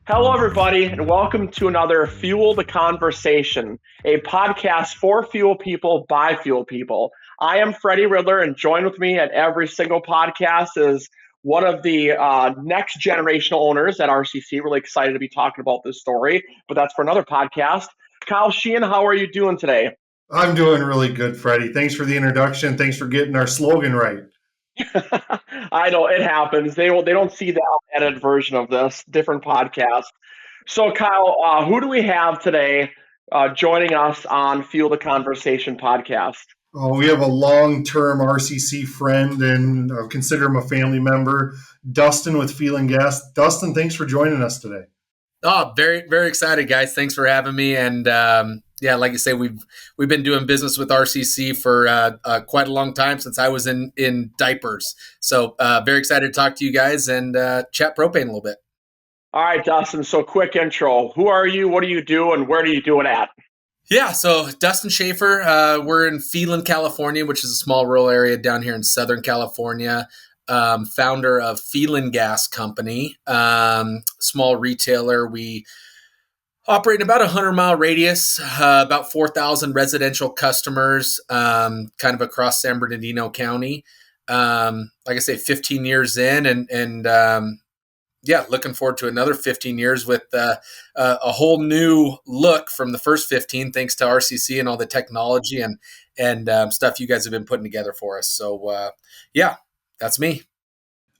Hello, everybody, and welcome to another Fuel the Conversation, a podcast for fuel people by fuel people. I am Freddie Riddler, and joined with me at every single podcast is one of the next generational owners at RCC. Really excited to be talking about this story, but that's for another podcast. Kyle Sheehan, how are you doing today? I'm doing really good, Freddie. Thanks for the introduction. Thanks for getting our slogan right. I know it happens. They don't see the edited version of this, different podcast. So, Kyle, who do we have today joining us on Fuel the Conversation podcast? We have a long-term RCC friend and consider him a family member, Dustin with Feeling Gas. Dustin, thanks for joining us today. Oh, very, very excited, guys. Thanks for having me. And yeah, like you say, we've been doing business with RCC for quite a long time, since I was in diapers. So very excited to talk to you guys and chat propane a little bit. All right, Dustin. So, quick intro. Who are you? What do you do? And where do you do it at? Yeah, so Dustin Shafer, we're in Phelan, California, which is a small rural area down here in Southern California. Founder of Phelan Gas Company, small retailer. We operate in about a 100-mile radius, about 4,000 residential customers, kind of across San Bernardino County. Like I say, 15 years in, and yeah, looking forward to another 15 years with a whole new look from the first 15, thanks to RCC and all the technology and stuff you guys have been putting together for us. So yeah, that's me.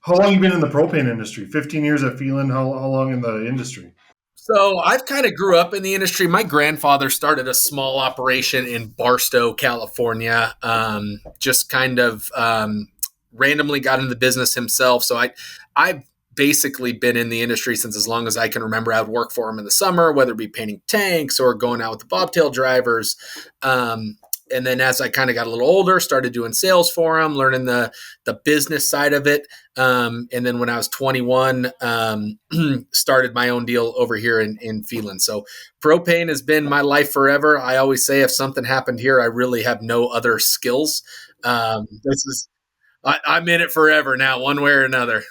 How long you been in the propane industry? 15 years at Phelan. How long in the industry? So I've kind of grew up in the industry. My grandfather started a small operation in Barstow, California. Just kind of randomly got into the business himself. So I've basically been in the industry since as long as I can remember. I would work for him in the summer, whether it be painting tanks or going out with the bobtail drivers. And then as I kind of got a little older, started doing sales for him, learning the business side of it. And then when I was 21, started my own deal over here in Phelan. So propane has been my life forever. I always say if something happened here, I really have no other skills. I'm in it forever now, one way or another.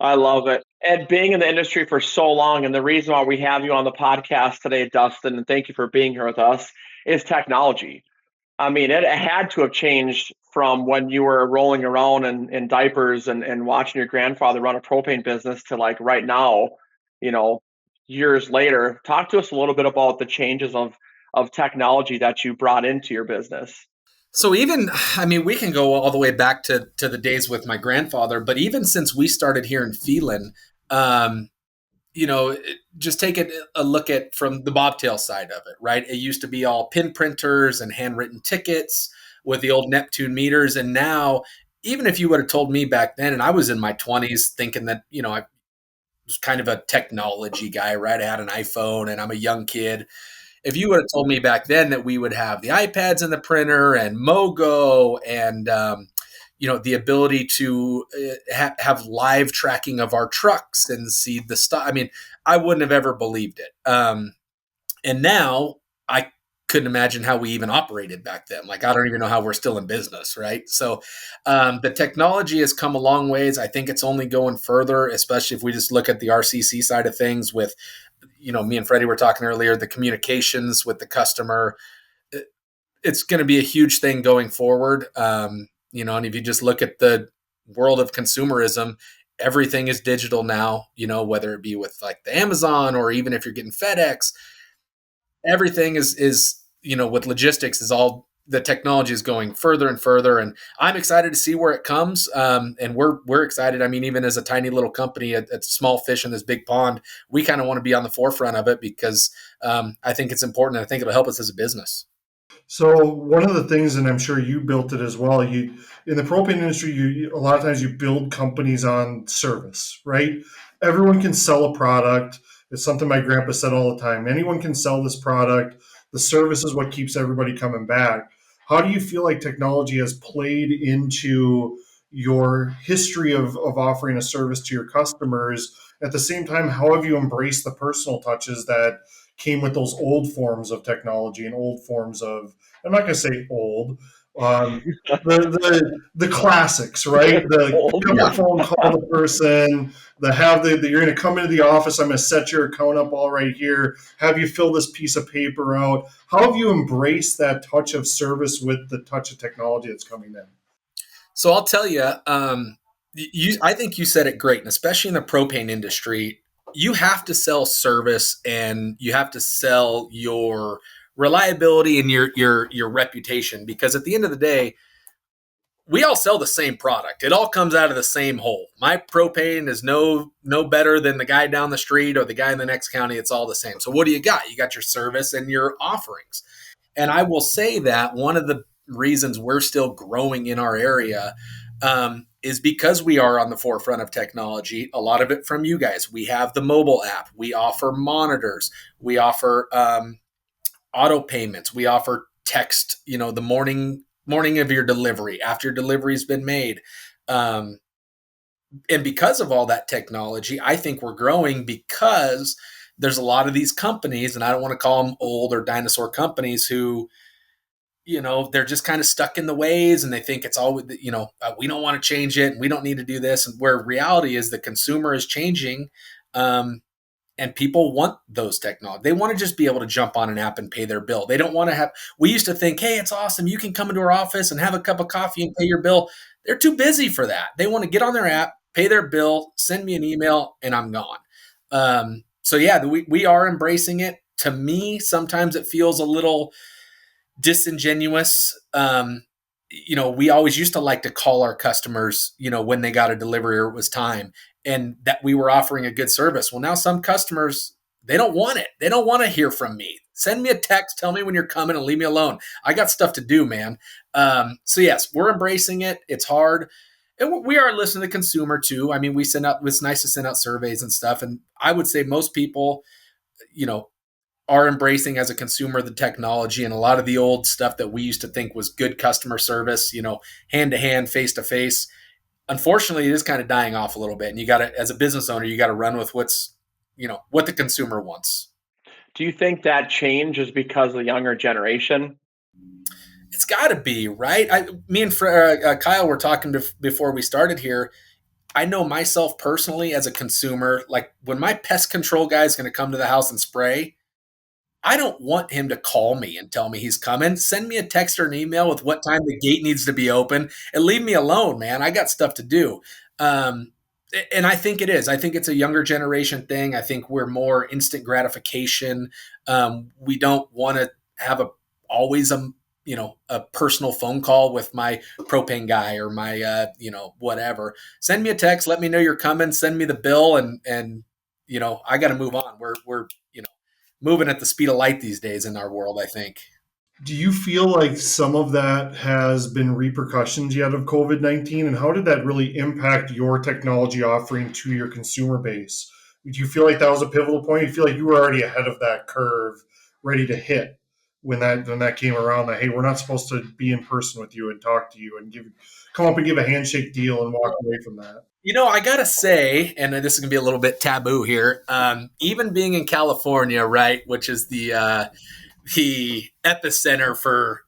I love it. And being in the industry for so long, and the reason why we have you on the podcast today, Dustin, and thank you for being here with us, is technology. I mean, it had to have changed from when you were rolling around in diapers and watching your grandfather run a propane business to like right now, you know, years later. Talk to us a little bit about the changes of technology that you brought into your business. So even, I mean, we can go all the way back to the days with my grandfather, but even since we started here in Phelan, just take a look at from the bobtail side of it, right? It used to be all pin printers and handwritten tickets with the old Neptune meters. And now, even if you would have told me back then, and I was in my 20s thinking that, I was kind of a technology guy, right? I had an iPhone and I'm a young kid. If you would have told me back then that we would have the iPads in the printer and Mogo and, the ability to have live tracking of our trucks and see the stuff. I mean, I wouldn't have ever believed it. And now I couldn't imagine how we even operated back then. Like, I don't even know how we're still in business, right? So the technology has come a long ways. I think it's only going further, especially if we just look at the RCC side of things with, me and Freddie were talking earlier, the communications with the customer. It's going to be a huge thing going forward. And if you just look at the world of consumerism, everything is digital now, whether it be with like the Amazon or even if you're getting FedEx, everything is with logistics is all the technology is going further and further. And I'm excited to see where it comes. And we're excited. I mean, even as a tiny little company, a small fish in this big pond, we kind of want to be on the forefront of it because I think it's important. And I think it'll help us as a business. So one of the things, and I'm sure you built it as well, in the propane industry, a lot of times you build companies on service, right? Everyone can sell a product. It's something my grandpa said all the time. Anyone can sell this product. The service is what keeps everybody coming back. How do you feel like technology has played into your history of offering a service to your customers? At the same time, how have you embraced the personal touches that came with those old forms of technology and old forms of, I'm not going to say old, The classics, right? The Old. pick up the phone, call the person, you're going to come into the office. I'm going to set your account up all right here. Have you fill this piece of paper out? How have you embraced that touch of service with the touch of technology that's coming in? So I'll tell you, I think you said it great, and especially in the propane industry, you have to sell service and you have to sell your reliability and your reputation, because at the end of the day, we all sell the same product. It all comes out of the same hole. My propane is no better than the guy down the street or the guy in the next county. It's all the same. So what do you got? You got your service and your offerings. And I will say that one of the reasons we're still growing in our area is because we are on the forefront of technology. A lot of it from you guys. We have the mobile app. We offer monitors. We offer auto payments. We offer text. The morning of your delivery, after your delivery's been made. And because of all that technology, I think we're growing because there's a lot of these companies, and I don't want to call them old or dinosaur companies, who, they're just kind of stuck in the ways and they think it's all, we don't want to change it and we don't need to do this. And where reality is the consumer is changing. And people want those technology. They want to just be able to jump on an app and pay their bill. They don't want to have, we used to think, hey, it's awesome. You can come into our office and have a cup of coffee and pay your bill. They're too busy for that. They want to get on their app, pay their bill, send me an email, and I'm gone. So yeah, we are embracing it. To me, sometimes it feels a little disingenuous. We always used to like to call our customers, when they got a delivery or it was time, and that we were offering a good service. Well, now some customers, they don't want it. They don't want to hear from me. Send me a text. Tell me when you're coming and leave me alone. I got stuff to do, man. So yes, we're embracing it. It's hard. And we are listening to the consumer too. I mean, it's nice to send out surveys and stuff. And I would say most people, are embracing as a consumer the technology, and a lot of the old stuff that we used to think was good customer service, hand to hand, face to face. Unfortunately, it is kind of dying off a little bit. And you got to, as a business owner, you got to run with what the consumer wants. Do you think that change is because of the younger generation? It's got to be, right? Me and Kyle were talking before we started here. I know myself personally as a consumer, like when my pest control guy is going to come to the house and spray, I don't want him to call me and tell me he's coming. Send me a text or an email with what time the gate needs to be open and leave me alone, man. I got stuff to do. And I think it is. I think it's a younger generation thing. I think we're more instant gratification. We don't want to have always a personal phone call with my propane guy or my, whatever. Send me a text. Let me know you're coming. Send me the bill. And I got to move on. We're moving at the speed of light these days in our world, I think. Do you feel like some of that has been repercussions yet of COVID-19? And how did that really impact your technology offering to your consumer base? Do you feel like that was a pivotal point? Do you feel like you were already ahead of that curve, ready to hit when that came around, that, hey, we're not supposed to be in person with you and talk to you and come up and give a handshake deal and walk away from that? I got to say, and this is going to be a little bit taboo here, even being in California, right, which is the epicenter for,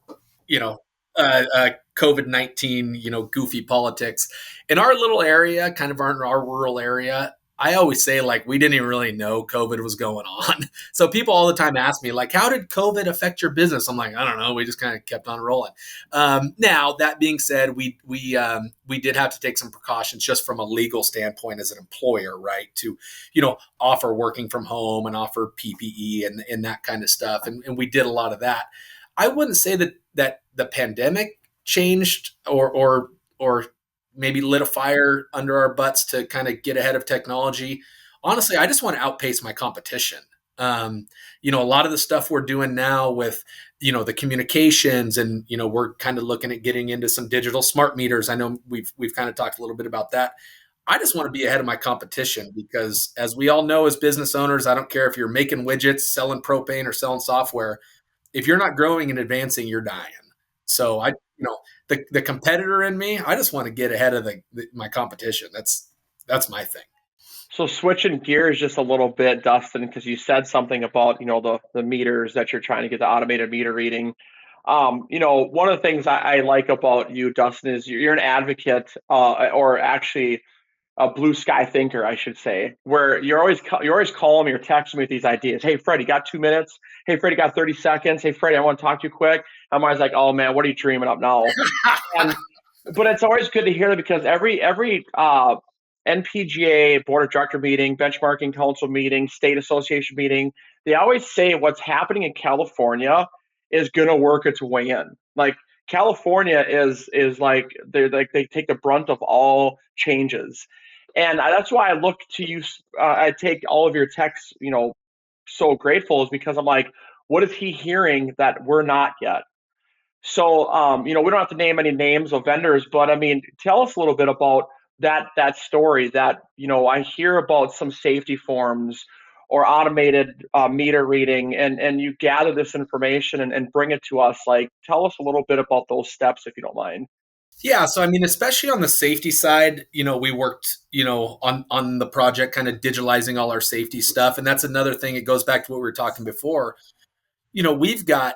COVID-19, goofy politics. In our little area, kind of our rural area, I always say, like, we didn't even really know COVID was going on. So people all the time ask me, like, how did COVID affect your business? I'm like, I don't know. We just kind of kept on rolling. Now, that being said, we did have to take some precautions just from a legal standpoint as an employer, right? To, offer working from home and offer PPE and that kind of stuff. And we did a lot of that. I wouldn't say that the pandemic changed or maybe lit a fire under our butts to kind of get ahead of technology. Honestly, I just want to outpace my competition. A lot of the stuff we're doing now with, the communications and, we're kind of looking at getting into some digital smart meters. I know we've kind of talked a little bit about that. I just want to be ahead of my competition because, as we all know, as business owners, I don't care if you're making widgets, selling propane, or selling software. If you're not growing and advancing, you're dying. So the competitor in me, I just want to get ahead of my competition. That's my thing. So switching gears just a little bit, Dustin, because you said something about, the meters that you're trying to get the automated meter reading. One of the things I like about you, Dustin, is you're an advocate, or actually a blue sky thinker, I should say, where you're always calling me or texting me with these ideas. Hey, Freddie, got 2 minutes? Hey, Freddie, got 30 seconds? Hey, Freddie, I want to talk to you quick. I'm always like, oh man, what are you dreaming up now? And but it's always good to hear that, because every NPGA board of director meeting, benchmarking council meeting, state association meeting, they always say what's happening in California is going to work its way in. Like California is like they take the brunt of all changes, and that's why I look to you. I take all of your texts, so grateful, is because I'm like, what is he hearing that we're not yet? So, we don't have to name any names of vendors, but I mean, tell us a little bit about that story. That I hear about some safety forms or automated meter reading, and you gather this information and bring it to us. Like, tell us a little bit about those steps, if you don't mind. Yeah, so I mean, especially on the safety side, we worked, on the project, kind of digitalizing all our safety stuff, and that's another thing. It goes back to what we were talking before. We've got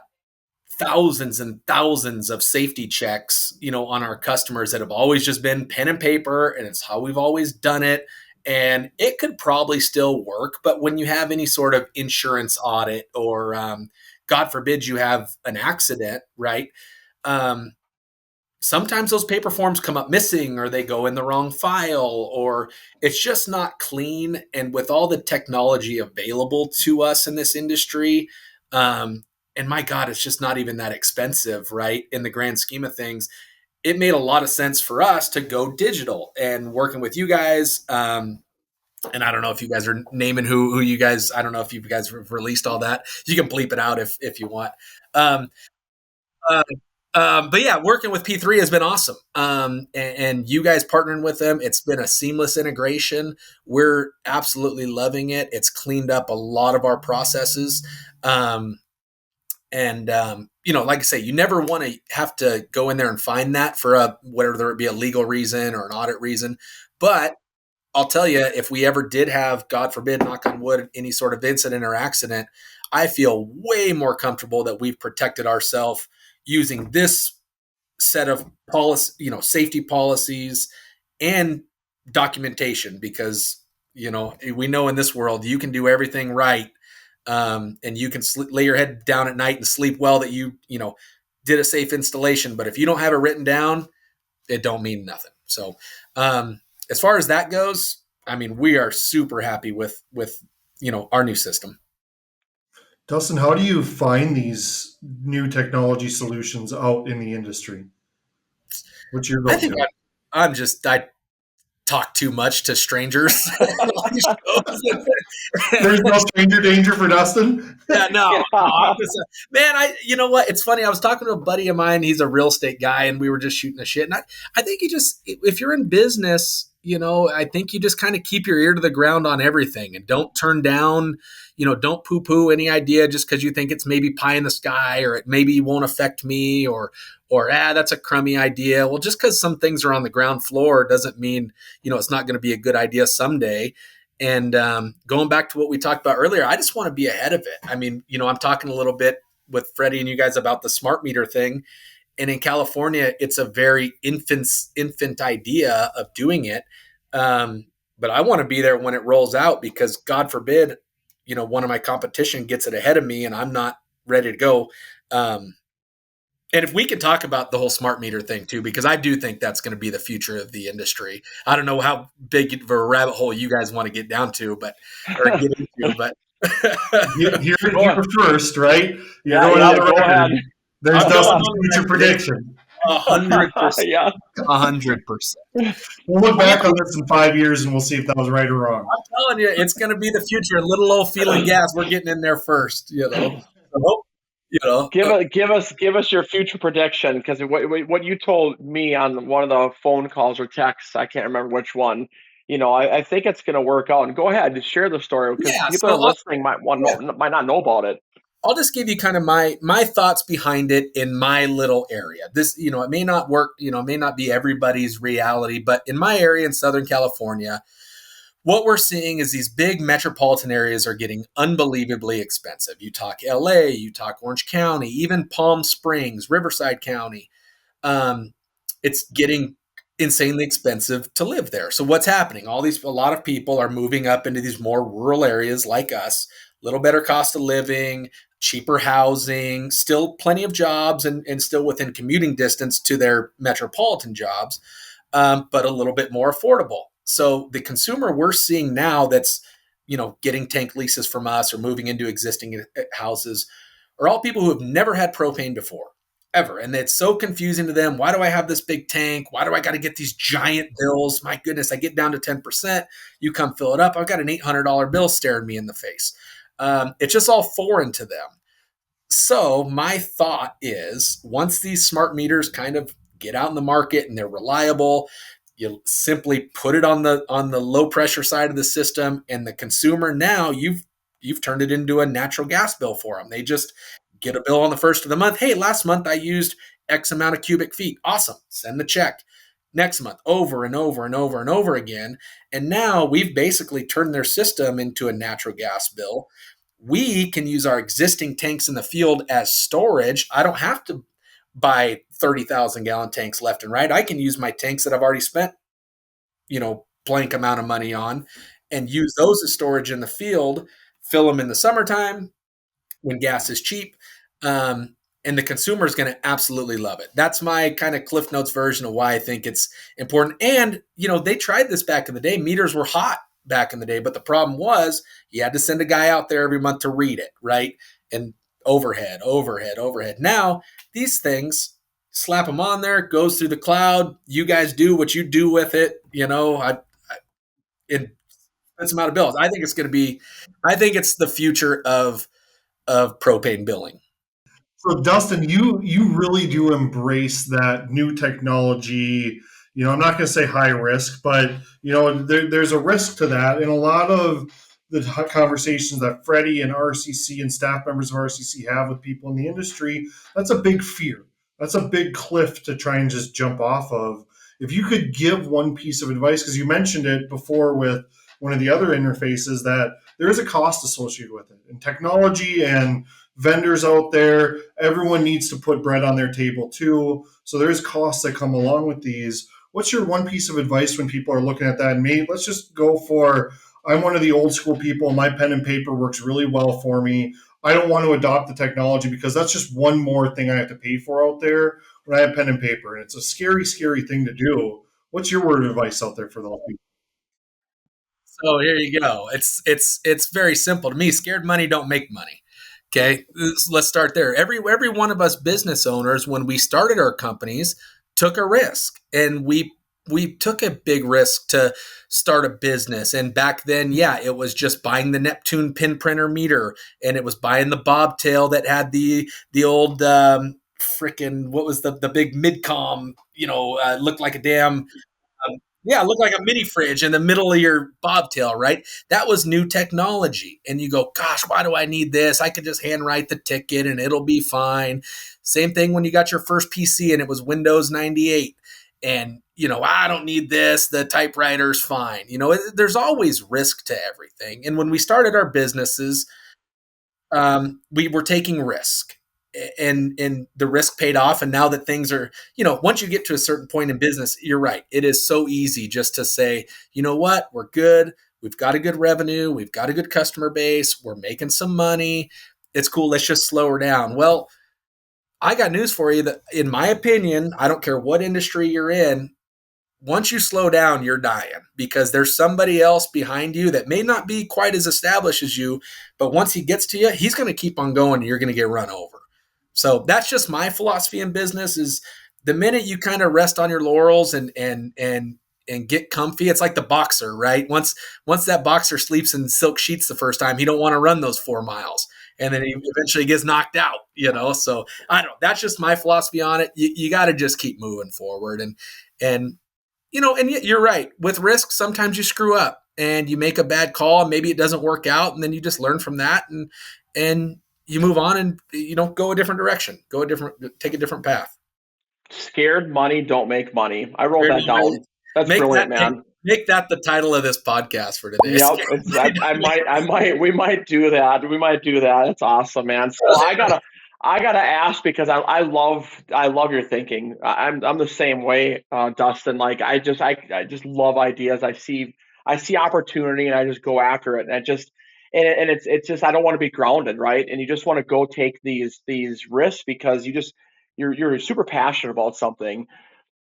thousands and thousands of safety checks, on our customers that have always just been pen and paper, and it's how we've always done it. And it could probably still work, but when you have any sort of insurance audit, or God forbid you have an accident, right? Um, Sometimes those paper forms come up missing, or they go in the wrong file, or it's just not clean. And with all the technology available to us in this industry, and my God, it's just not even that expensive, right? In the grand scheme of things, it made a lot of sense for us to go digital, and working with you guys. And I don't know if you guys are naming who you guys, I don't know if you guys have released all that. You can bleep it out if you want. Um, uh, but yeah, working with P3 has been awesome. And you guys partnering with them, it's been a seamless integration. We're absolutely loving it. It's cleaned up a lot of our processes. Like I say, you never want to have to go in there and find that for whether it be a legal reason or an audit reason. But I'll tell you, if we ever did have, God forbid, knock on wood, any sort of incident or accident, I feel way more comfortable that we've protected ourselves using this set of policy, safety policies and documentation, because, we know in this world, you can do everything right. And you can lay your head down at night and sleep well that you did a safe installation. But if you don't have it written down, it don't mean nothing. So, as far as that goes, I mean, we are super happy with our new system. Dustin, how do you find these new technology solutions out in the industry? What's your I think go-to? I talk too much to strangers. There's no stranger danger for Dustin. Yeah, no, I'm just, man. You know what? It's funny. I was talking to a buddy of mine. He's a real estate guy, and we were just shooting the shit. And I think if you're in business, I think you just kind of keep your ear to the ground on everything, and don't turn down, don't poo poo any idea just because you think it's maybe pie in the sky, or it maybe won't affect me, or that's a crummy idea. Well, just because some things are on the ground floor doesn't mean, it's not going to be a good idea someday. And going back to what we talked about earlier, I just want to be ahead of it. I mean, I'm talking a little bit with Freddie and you guys about the smart meter thing. And in California, it's a very infant idea of doing it. But I want to be there when it rolls out, because God forbid, one of my competition gets it ahead of me and I'm not ready to go. And if we could talk about the whole smart meter thing too, because I do think that's going to be the future of the industry. I don't know how big of a rabbit hole you guys want to get down to, or get into, but here first, right? You're Yeah, going yeah, on the go record. ahead. There's I'm Dustin's going on future the record. prediction. 100%. Yeah. 100%. We'll look back on this in 5 years and we'll see if that was right or wrong. I'm telling you, it's going to be the future. Little old feeling gas, we're getting in there first. Give us your future prediction, because what you told me on one of the phone calls or texts, I can't remember which one. I think it's going to work out. And go ahead, share the story, because Yeah, people so that are listening might not know about it. I'll just give you kind of my thoughts behind it in my little area. This, it may not work, it may not be everybody's reality, but in my area in Southern California, what we're seeing is these big metropolitan areas are getting unbelievably expensive. You talk LA, you talk Orange County, even Palm Springs, Riverside County. Um, it's getting insanely expensive to live there. So what's happening? A lot of people are moving up into these more rural areas like us, a little better cost of living, cheaper housing, still plenty of jobs and still within commuting distance to their metropolitan jobs, but a little bit more affordable. So the consumer we're seeing now that's, getting tank leases from us or moving into existing houses are all people who have never had propane before, ever. And it's so confusing to them. Why do I have this big tank? Why do I got to get these giant bills? My goodness, I get down to 10%. You come fill it up. I've got an $800 bill staring me in the face. It's just all foreign to them. So my thought is once these smart meters kind of get out in the market and they're reliable, you simply put it on the low pressure side of the system, and the consumer now you've turned it into a natural gas bill for them. They just get a bill on the first of the month. Hey, last month I used X amount of cubic feet. Awesome. Send the check. Next month, over and over and over and over again. And now we've basically turned their system into a natural gas bill. We can use our existing tanks in the field as storage. I don't have to buy 30,000 gallon tanks left and right. I can use my tanks that I've already spent, blank amount of money on and use those as storage in the field, fill them in the summertime when gas is cheap. And the consumer is going to absolutely love it. That's my kind of Cliff Notes version of why I think it's important. And, they tried this back in the day. Meters were hot back in the day, but the problem was you had to send a guy out there every month to read it, right? And overhead. Now, these things, slap them on there, goes through the cloud. You guys do what you do with it. It spits them out of bills. I think it's the future of propane billing. So Dustin, you really do embrace that new technology. I'm not going to say high risk, but there's a risk to that. And a lot of the conversations that Freddie and RCC and staff members of RCC have with people in the industry, that's a big fear. That's a big cliff to try and just jump off of. If you could give one piece of advice, because you mentioned it before with one of the other interfaces, that there is a cost associated with it. And technology and vendors out there, everyone needs to put bread on their table too. So there's costs that come along with these. What's your one piece of advice when people are looking at that? And maybe let's just go for, I'm one of the old school people. My pen and paper works really well for me. I don't want to adopt the technology because that's just one more thing I have to pay for out there when I have pen and paper. And it's a scary, scary thing to do. What's your word of advice out there for those people? So here you go. It's very simple to me. Scared money don't make money. Okay, let's start there. Every one of us business owners, when we started our companies, took a risk, and we took a big risk to start a business. And back then, it was just buying the Neptune pin printer meter, and it was buying the bobtail that had the old freaking, what was the big midcom, looked like a damn. It looked like a mini fridge in the middle of your bobtail, right? That was new technology. And you go, gosh, why do I need this? I could just handwrite the ticket and it'll be fine. Same thing when you got your first PC and it was Windows 98. And, I don't need this. The typewriter's fine. There's always risk to everything. And when we started our businesses, we were taking risk. And the risk paid off. And now that things are, once you get to a certain point in business, you're right. It is so easy just to say, you know what, we're good. We've got a good revenue. We've got a good customer base. We're making some money. It's cool. Let's just slow her down. Well, I got news for you that, in my opinion, I don't care what industry you're in, once you slow down, you're dying because there's somebody else behind you that may not be quite as established as you, but once he gets to you, he's going to keep on going and you're going to get run over. So that's just my philosophy in business is the minute you kind of rest on your laurels and get comfy, it's like the boxer, right? Once that boxer sleeps in silk sheets the first time, he don't want to run those 4 miles. And then he eventually gets knocked out, So I don't know. That's just my philosophy on it. You got to just keep moving forward. And you're right. With risk, sometimes you screw up and you make a bad call and maybe it doesn't work out. And then you just learn from that and you move on and go a different direction, take a different path. Scared money don't make money. I wrote that down. That's brilliant, man. Make that the title of this podcast for today. Yep, we might do that. We might do that. That's awesome, man. So I gotta ask because I love your thinking. I'm the same way, Dustin. Like I just love ideas. I see opportunity and I just go after it. And it's just I don't want to be grounded, right? And you just want to go take these risks because you're super passionate about something.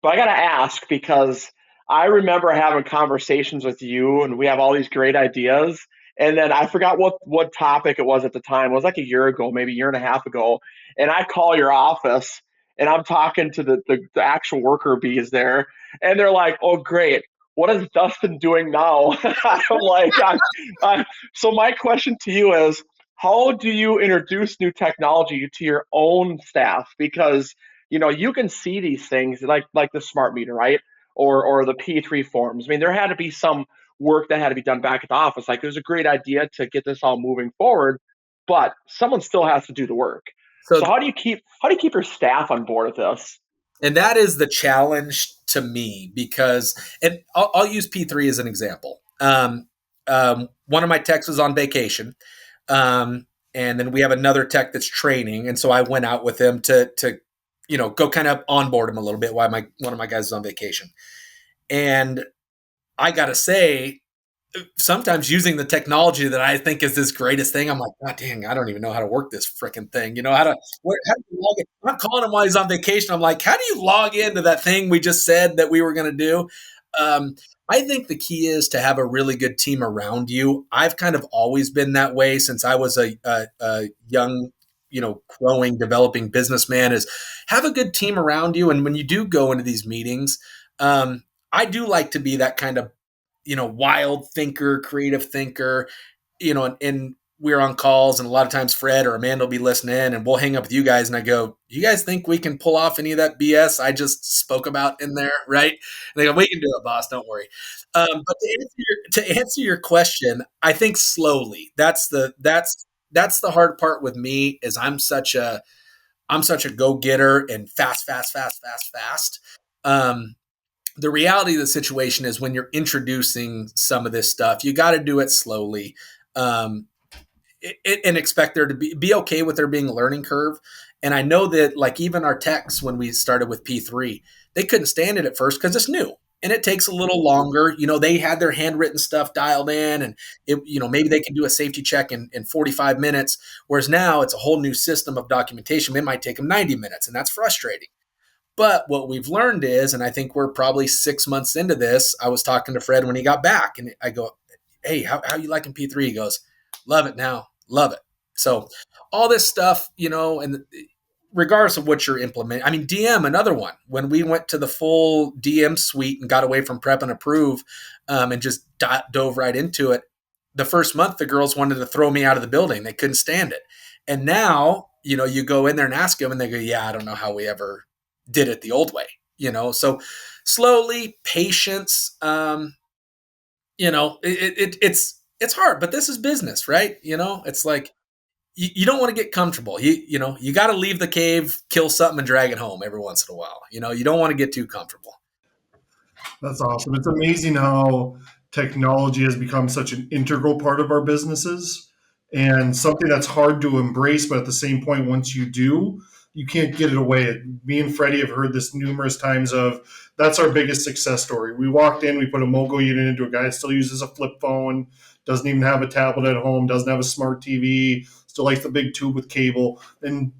But I got to ask because I remember having conversations with you, and we have all these great ideas. And then I forgot what topic it was at the time. It was like a year ago, maybe a year and a half ago. And I call your office, and I'm talking to the actual worker bees there, and they're like, "Oh, great. What is Dustin doing now?" I'm like, so my question to you is, how do you introduce new technology to your own staff? Because you can see these things like the smart meter, right? Or the P3 forms. I mean, there had to be some work that had to be done back at the office. Like it was a great idea to get this all moving forward, but someone still has to do the work. So So, how do you keep your staff on board with this? and that is the challenge to me because, and I'll use P3 as an example. One of my techs was on vacation. And then we have another tech that's training. And so I went out with him to go kind of onboard him a little bit while one of my guys is on vacation. And I got to say, sometimes using the technology that I think is this greatest thing, I'm like, God dang, I don't even know how to work this freaking thing. How do you log in? I'm calling him while he's on vacation. I'm like, how do you log into that thing we just said that we were going to do? I think the key is to have a really good team around you. I've kind of always been that way since I was a young, growing, developing businessman. Is have a good team around you, and when you do go into these meetings, I do like to be that kind of wild thinker, creative thinker, and we're on calls and a lot of times Fred or Amanda will be listening and we'll hang up with you guys. And I go, you guys think we can pull off any of that BS I just spoke about in there? Right. And they go, we can do it, boss. Don't worry. But to answer your question, I think slowly that's the hard part with me is I'm such a go-getter and fast. The reality of the situation is when you're introducing some of this stuff, you got to do it slowly, and expect there to be okay with there being a learning curve. And I know that like even our techs, when we started with P3, they couldn't stand it at first because it's new and it takes a little longer. They had their handwritten stuff dialed in and maybe they can do a safety check in 45 minutes. Whereas now it's a whole new system of documentation. It might take them 90 minutes and that's frustrating. But what we've learned is, and I think we're probably 6 months into this, I was talking to Fred when he got back and I go, hey, how you liking P3? He goes, love it now. Love it. So all this stuff, and regardless of what you're implementing, I mean, DM, another one, when we went to the full DM suite and got away from prep and approve and just dove right into it. The first month, the girls wanted to throw me out of the building. They couldn't stand it. And now, you go in there and ask them and they go, yeah, I don't know how we ever did it the old way, so slowly, patience, it's hard, but this is business, right? It's like, you don't want to get comfortable. You got to leave the cave, kill something and drag it home every once in a while. You don't want to get too comfortable. That's awesome. It's amazing how technology has become such an integral part of our businesses and something that's hard to embrace, but at the same point, once you do, you can't get it away. Me and Freddie have heard this numerous times of that's our biggest success story. We walked in, we put a Mogo unit into a guy that still uses a flip phone, doesn't even have a tablet at home, doesn't have a smart TV, still likes the big tube with cable. And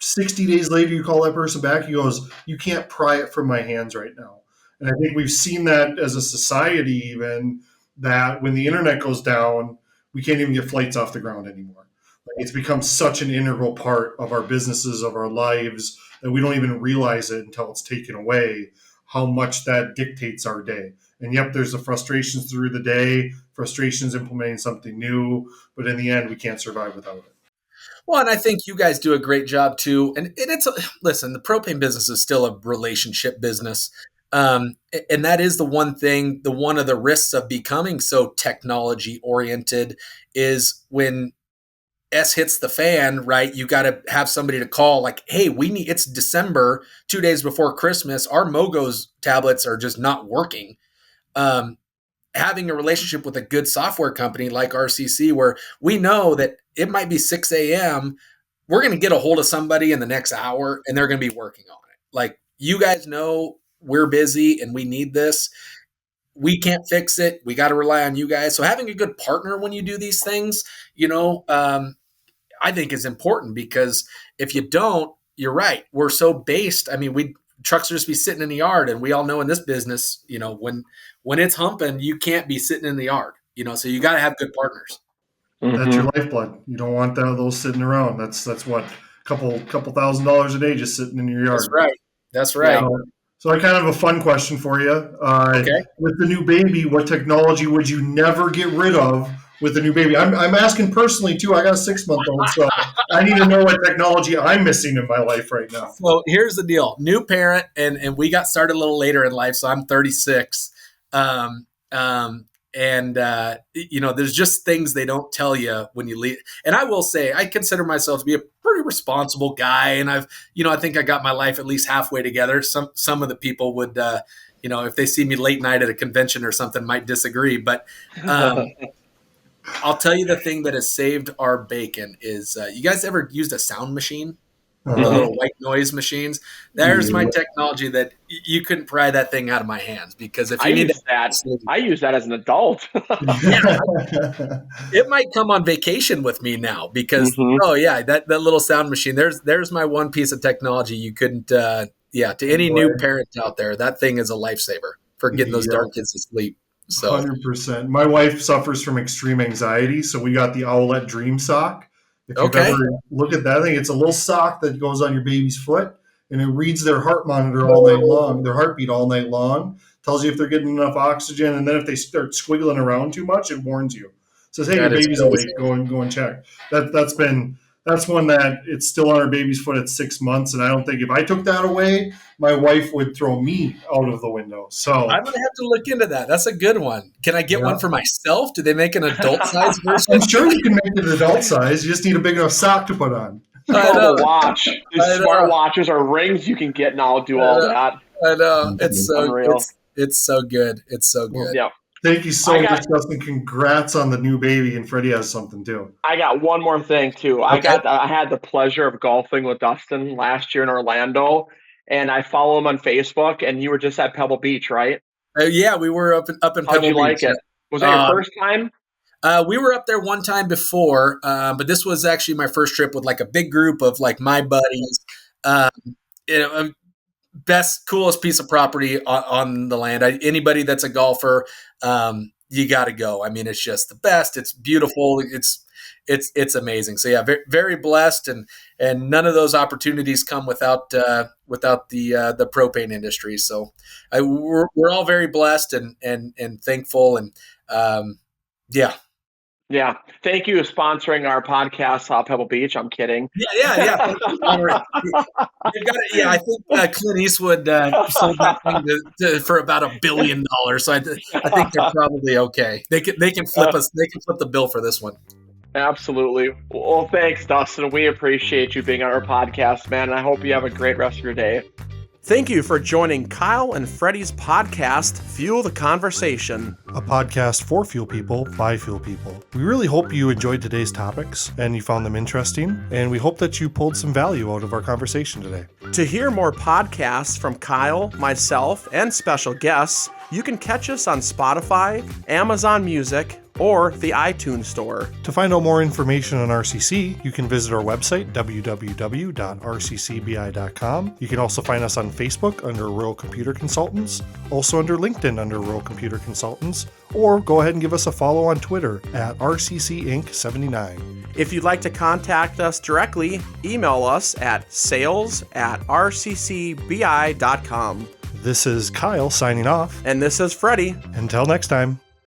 60 days later, you call that person back, he goes, you can't pry it from my hands right now. And I think we've seen that as a society, even that when the internet goes down, we can't even get flights off the ground anymore. Like it's become such an integral part of our businesses, of our lives, that we don't even realize it until it's taken away, how much that dictates our day. And yep, there's the frustrations through the day, frustrations implementing something new, but in the end, we can't survive without it. Well, and I think you guys do a great job too. And listen, the propane business is still a relationship business. And that is the one thing, one of the risks of becoming so technology oriented is when S hits the fan, right? You got to have somebody to call like, hey, it's December, 2 days before Christmas. Our Mogos tablets are just not working. having a relationship with a good software company like RCC, where we know that it might be 6 a.m., we're going to get a hold of somebody in the next hour and they're going to be working on it. Like, you guys know we're busy and we need this. We can't fix it. We got to rely on you guys. So having a good partner when you do these things, I think is important, because if you don't, you're right. We're so based. I mean, trucks will just be sitting in the yard, and we all know in this business, when it's humping, you can't be sitting in the yard, so you got to have good partners. That's your lifeblood. You don't want those sitting around. That's what, couple $1,000 a day just sitting in your yard. That's right. Yeah. So I kind of have a fun question for you. Okay. With the new baby, what technology would you never get rid of with the new baby? I'm asking personally too. I got a 6-month-old, so I need to know what technology I'm missing in my life right now. So here's the deal: new parent, and we got started a little later in life. So I'm 36. There's just things they don't tell you when you leave. And I will say, I consider myself to be a pretty responsible guy. And I think I got my life at least halfway together. Some of the people would, if they see me late night at a convention or something, might disagree. But I'll tell you, the thing that has saved our bacon is, you guys ever used a sound machine? The little white noise machines. There's my technology that you couldn't pry that thing out of my hands, because if you I use that as an adult. It might come on vacation with me now, because that little sound machine. There's my one piece of technology you couldn't. To any new parent out there, that thing is a lifesaver for getting those darn kids to sleep. So 100%. My wife suffers from extreme anxiety, so we got the Owlet Dream Sock. If you've ever look at that thing, it's a little sock that goes on your baby's foot, and it reads their heart monitor all night long, their heartbeat all night long, tells you if they're getting enough oxygen, and then if they start squiggling around too much, it warns you. It says, hey, your baby's awake, go and check. That's one that it's still on our baby's foot at 6 months, and I don't think if I took that away, my wife would throw me out of the window. So I'm going to have to look into that. That's a good one. Can I get one for myself? Do they make an adult size version? I'm sure you can make it an adult size. You just need a big enough sock to put on. The watch. These smart watches or rings you can get now do all that. I know. It's so unreal. It's so good. It's so good. Yeah. Thank you so much, Dustin. Congrats on the new baby, and Freddie has something too. I got one more thing too. Okay. I had the pleasure of golfing with Dustin last year in Orlando, and I follow him on Facebook. And you were just at Pebble Beach, right? Yeah, we were up in Pebble Beach. How'd you like it? Was that your first time? We were up there one time before, but this was actually my first trip with like a big group of like my buddies. Best, coolest piece of property on the land. Anybody that's a golfer, you got to go. I mean, it's just the best. It's beautiful. It's amazing. So yeah, very, very blessed, and none of those opportunities come without the propane industry. So we're all very blessed and thankful, and yeah. Yeah. Thank you for sponsoring our podcast, Pebble Beach. I'm kidding. Yeah. I think Clint Eastwood sold that thing for about $1 billion. So I think they're probably okay. They can flip us. They can flip the bill for this one. Absolutely. Well, thanks, Dustin. We appreciate you being on our podcast, man. And I hope you have a great rest of your day. Thank you for joining Kyle and Freddie's podcast, Fuel the Conversation. A podcast for fuel people, by fuel people. We really hope you enjoyed today's topics and you found them interesting, and we hope that you pulled some value out of our conversation today. To hear more podcasts from Kyle, myself, and special guests, you can catch us on Spotify, Amazon Music, or the iTunes Store. To find out more information on RCC, you can visit our website, www.rccbi.com. You can also find us on Facebook under Rural Computer Consultants, also under LinkedIn under Rural Computer Consultants, or go ahead and give us a follow on Twitter at RCCInc79. If you'd like to contact us directly, email us at sales@rccbi.com. This is Kyle signing off. And this is Freddie. Until next time.